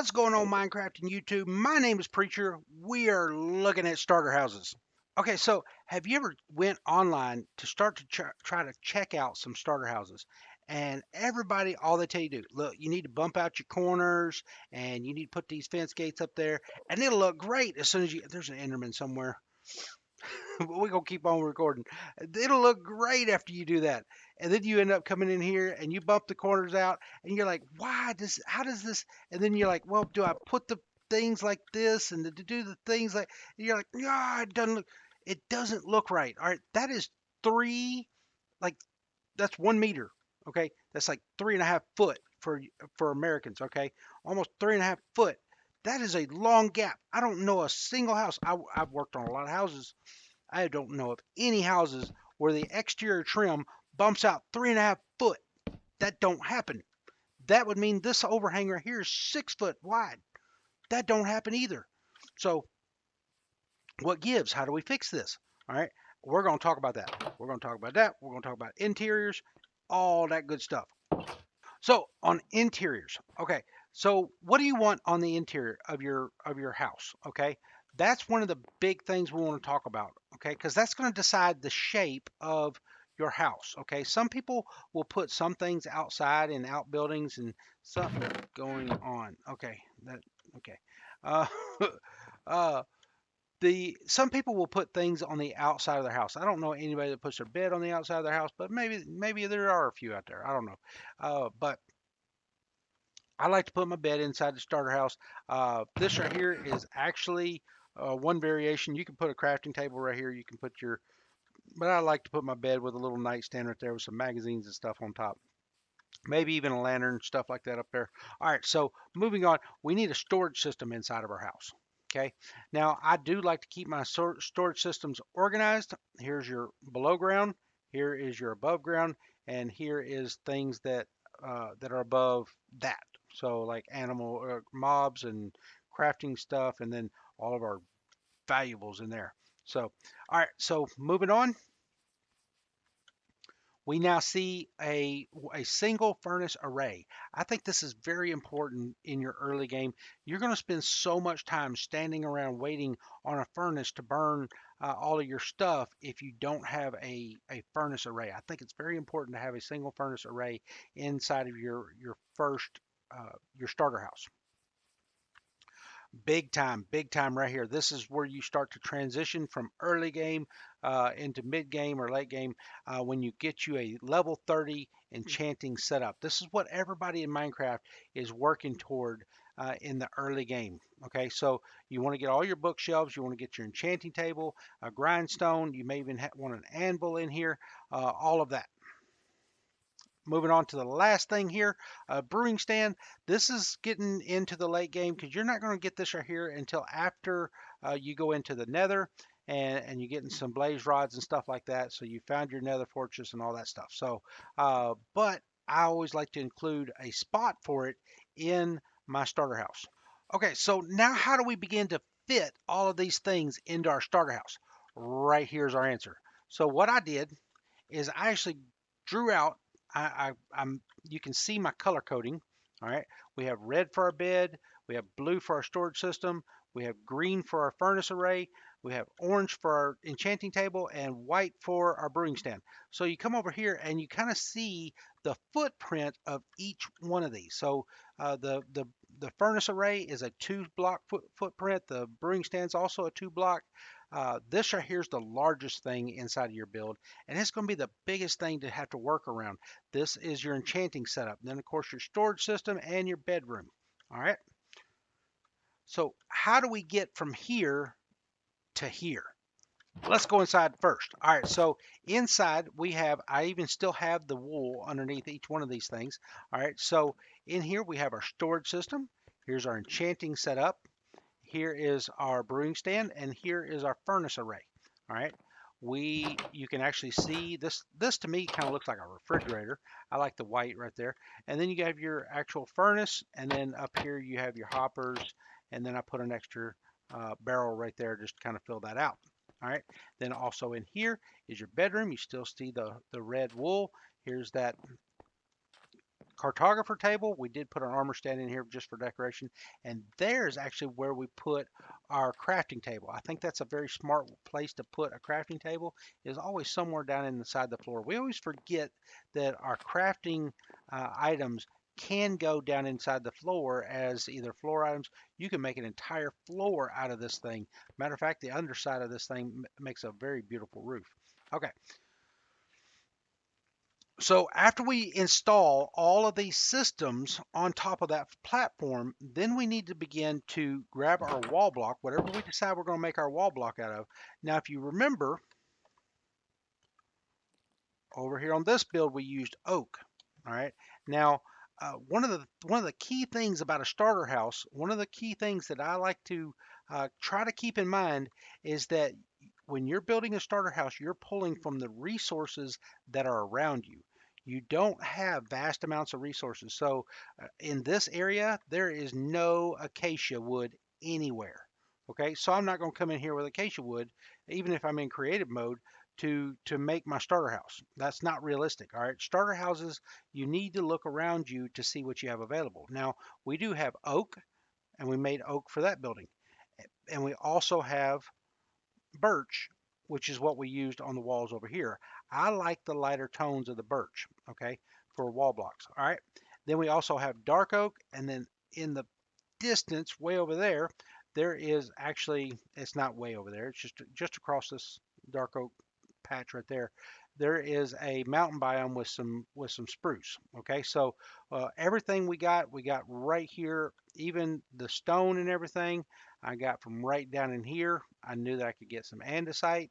What's going on, Minecraft and YouTube? My name is Preacher. We are looking at starter houses. Okay, so have you ever went online to start to try to check out some starter houses? And everybody, all they tell you to do, look, you need to bump out your corners and you need to put these fence gates up there, and it'll look great as soon as you. There's an Enderman somewhere. But we're gonna keep on recording. It'll look great after you do that. And then you end up coming in here and you bump the corners out and you're like, how does this? And then you're like, well, do I put the things like this and to do the things like, and you're like, yeah, it doesn't look right. All right. That is three, like, that's 1 meter. Okay. That's like 3.5 foot for Americans. Okay. Almost 3.5 foot. That is a long gap. I don't know a single house. I've worked on a lot of houses. I don't know of any houses where the exterior trim bumps out 3.5 foot. That don't happen. That would mean this overhang right here is 6 foot wide. That don't happen either. So what gives? How do we fix this? All right. We're going to talk about that. We're going to talk about that. We're going to talk about interiors, all that good stuff. So on interiors, okay. So what do you want on the interior of your house? Okay, that's one of the big things we want to talk about. Okay, because that's going to decide the shape of your house. Okay, some people will put some things outside in outbuildings and something going on. Okay, that okay. Uh, uh, the some people will put things on the outside of their house. I don't know anybody that puts their bed on the outside of their house, but maybe there are a few out there. I don't know. But I like to put my bed inside the starter house. This right here is actually one variation. You can put a crafting table right here. You can put your, but I like to put my bed with a little nightstand right there with some magazines and stuff on top. Maybe even a lantern, stuff like that up there. All right, so moving on, we need a storage system inside of our house. Okay, now I do like to keep my storage systems organized. Here's your below ground, here is your above ground, and here is things that are above that. So like animal mobs and crafting stuff, and then all of our valuables in there. So, all right. So moving on, we now see a single furnace array. I think this is very important in your early game. You're going to spend so much time standing around waiting on a furnace to burn all of your stuff if you don't have a furnace array. I think it's very important to have a single furnace array inside of your first your starter house. Big time right here. This is where you start to transition from early game into mid game or late game when you get you a level 30 enchanting setup. This is what everybody in Minecraft is working toward in the early game. Okay, so you want to get all your bookshelves, you want to get your enchanting table, a grindstone, you may even want an anvil in here, all of that. Moving on to the last thing here, brewing stand. This is getting into the late game because you're not going to get this right here until after you go into the nether and you're getting some blaze rods and stuff like that. So you found your nether fortress and all that stuff. So, but I always like to include a spot for it in my starter house. Okay, so now how do we begin to fit all of these things into our starter house? Right here's our answer. So what I did is I actually drew out. I'm. You can see my color coding. All right. We have red for our bed. We have blue for our storage system. We have green for our furnace array. We have orange for our enchanting table and white for our brewing stand. So you come over here and you kind of see the footprint of each one of these. So the furnace array is a 2 block footprint. The brewing stand is also a 2 block. This right here is the largest thing inside of your build, and it's going to be the biggest thing to have to work around. This is your enchanting setup. Then, of course, your storage system and your bedroom. All right. So how do we get from here to here? Let's go inside first. All right, so inside we have, I even still have the wool underneath each one of these things. All right, so in here we have our storage system. Here's our enchanting setup. Here is our brewing stand, and here is our furnace array. All right, you can actually see this. This to me kind of looks like a refrigerator. I like the white right there. And then you have your actual furnace, and then up here you have your hoppers, and then I put an extra barrel right there just to kind of fill that out. All right. Then also in here is your bedroom. You still see the red wool. Here's that cartographer table. We did put an armor stand in here just for decoration. And there's actually where we put our crafting table. I think that's a very smart place to put a crafting table, is always somewhere down inside the floor. We always forget that our crafting items can go down inside the floor as either floor items. You can make an entire floor out of this thing. Matter of fact, the underside of this thing makes a very beautiful roof. Okay, so after we install all of these systems on top of that platform, then we need to begin to grab our wall block, whatever we decide we're going to make our wall block out of. Now, if you remember, over here on this build, we used oak. All right. Now, one of the key things about a starter house, one of the key things that I like to try to keep in mind is that when you're building a starter house, you're pulling from the resources that are around you. You don't have vast amounts of resources. So in this area, there is no acacia wood anywhere. Okay, so I'm not going to come in here with acacia wood, even if I'm in creative mode, to make my starter house. That's not realistic. All right, starter houses, you need to look around you to see what you have available. Now, we do have oak, and we made oak for that building. And we also have birch, which is what we used on the walls over here. I like the lighter tones of the birch, okay, for wall blocks. All right. Then we also have dark oak, and then in the distance, way over there, there is actually, it's not way over there, it's just across this dark oak patch right there. There is a mountain biome with some spruce. Okay, so everything we got right here, even the stone and everything, I got from right down in here. I knew that I could get some andesite,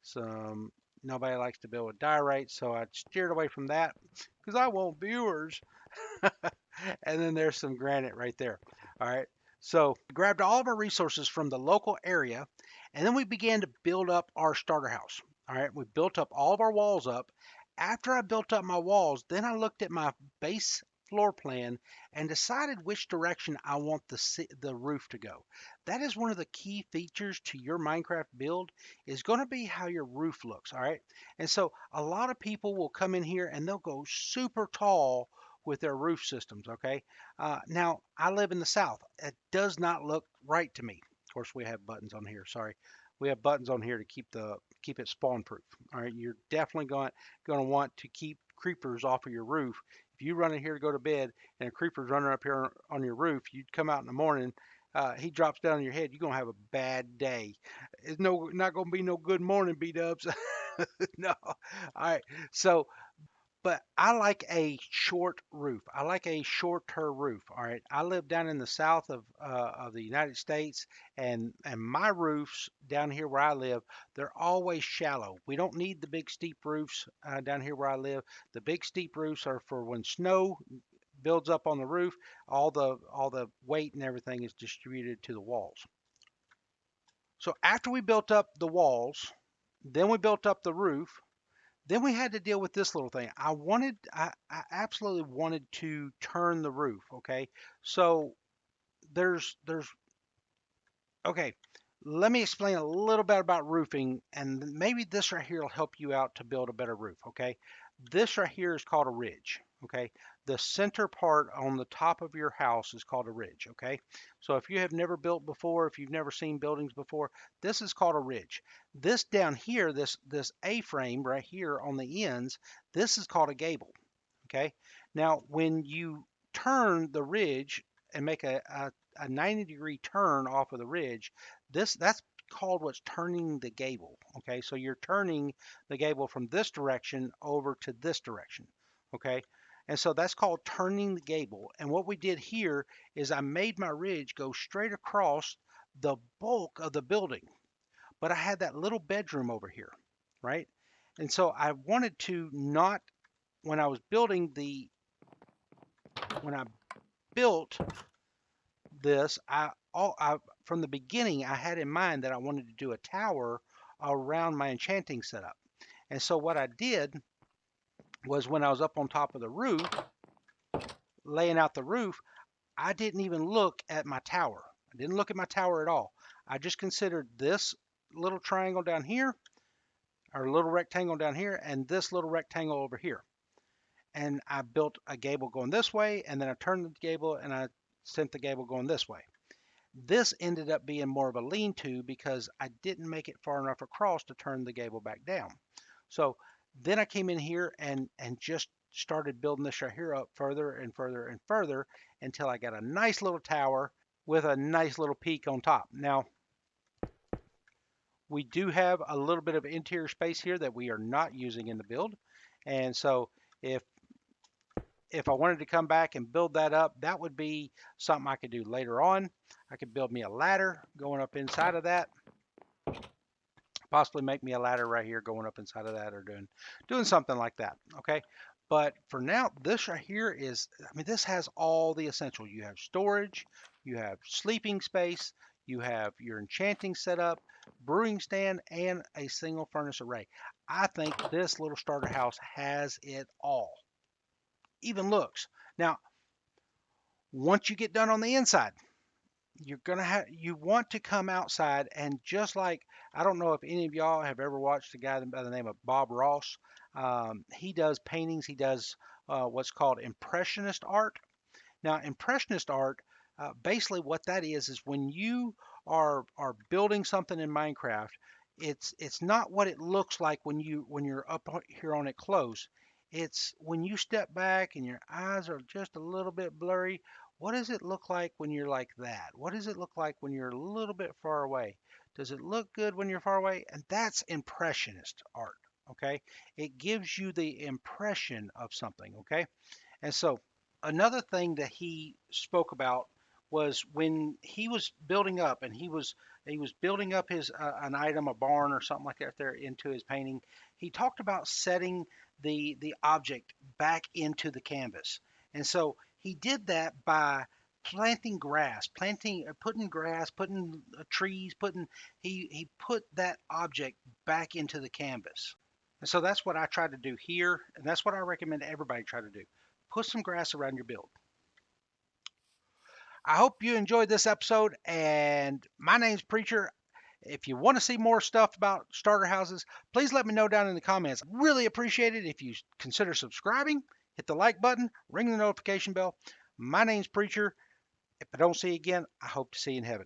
some. Nobody likes to build with diorite, so I steered away from that because I want viewers. And then there's some granite right there. All right. So we grabbed all of our resources from the local area, and then we began to build up our starter house. All right. We built up all of our walls up. After I built up my walls, then I looked at my base floor plan and decided which direction I want the roof to go. That is one of the key features to your Minecraft build, is going to be how your roof looks. All right. And so a lot of people will come in here and they'll go super tall with their roof systems. Okay. Now I live in the South. It does not look right to me. Of course, we have buttons on here. Sorry, we have buttons on here to keep it spawn proof. All right, you're definitely going to want to keep creepers off of your roof. If you run in here to go to bed and a creeper's running up here on your roof, you'd come out in the morning. He drops down on your head. You're gonna have a bad day. It's not gonna be no good morning, B Dubs. No. All right. So but I like a short roof. I like a shorter roof. All right. I live down in the south of the United States, and my roofs down here where I live, they're always shallow. We don't need the big steep roofs down here where I live. The big steep roofs are for when snow builds up on the roof. All the weight and everything is distributed to the walls. So after we built up the walls, then we built up the roof. Then we had to deal with this little thing. I absolutely wanted to turn the roof. Okay, so there's okay. Let me explain a little bit about roofing, and maybe this right here will help you out to build a better roof. Okay, this right here is called a ridge. Okay, the center part on the top of your house is called a ridge. Okay, so if you have never built before, if you've never seen buildings before, this is called a ridge. This down here, this A-frame right here on the ends, this is called a gable. Okay, now when you turn the ridge and make a 90-degree turn off of the ridge, that's called what's turning the gable. Okay, so you're turning the gable from this direction over to this direction. Okay, and so that's called turning the gable. And what we did here is I made my ridge go straight across the bulk of the building, but I had that little bedroom over here, right? And so I wanted to not, when I was building when I built this, from the beginning, I had in mind that I wanted to do a tower around my enchanting setup. And so what I did was when I was up on top of the roof, laying out the roof, I didn't even look at my tower. I didn't look at my tower at all. I just considered this little triangle down here, or little rectangle down here, and this little rectangle over here. and I built a gable going this way, and then I turned the gable and I sent the gable going this way. This ended up being more of a lean-to because I didn't make it far enough across to turn the gable back down. So then I came in here and just started building this right here up further and further and further until I got a nice little tower with a nice little peak on top. Now, we do have a little bit of interior space here that we are not using in the build. And so if if I wanted to come back and build that up, that would be something I could do later on. I could build me a ladder going up inside of that, possibly make me a ladder right here going up inside of that, or doing something like that. Okay. But for now, this right here is, I mean, this has all the essential. You have storage, you have sleeping space, you have your enchanting setup, brewing stand, and a single furnace array. I think this little starter house has it all. Even looks. Now, once you get done on the inside, you want to come outside and just like, I don't know if any of y'all have ever watched a guy by the name of Bob Ross. He does paintings. He does what's called impressionist art. Now, impressionist art, basically what that is when you are building something in Minecraft, it's not what it looks like when you're up here on it close. It's when you step back and your eyes are just a little bit blurry. What does it look like when you're like that? What does it look like when you're a little bit far away? Does it look good when you're far away? And that's impressionist art. Okay, it gives you the impression of something. Okay, and so another thing that he spoke about was when he was building up and he was building up his an item, a barn or something like that there into his painting. He talked about setting the object back into the canvas. And so he did that by planting grass, putting grass, putting trees, putting he put that object back into the canvas. And so that's what I try to do here, and that's what I recommend everybody try to do. Put some grass around your build. I hope you enjoyed this episode, and my name's Preacher. If you want to see more stuff about starter houses, please let me know down in the comments. Really appreciate it if you consider subscribing, hit the like button, ring the notification bell. My name's Preacher. If I don't see you again, I hope to see you in heaven.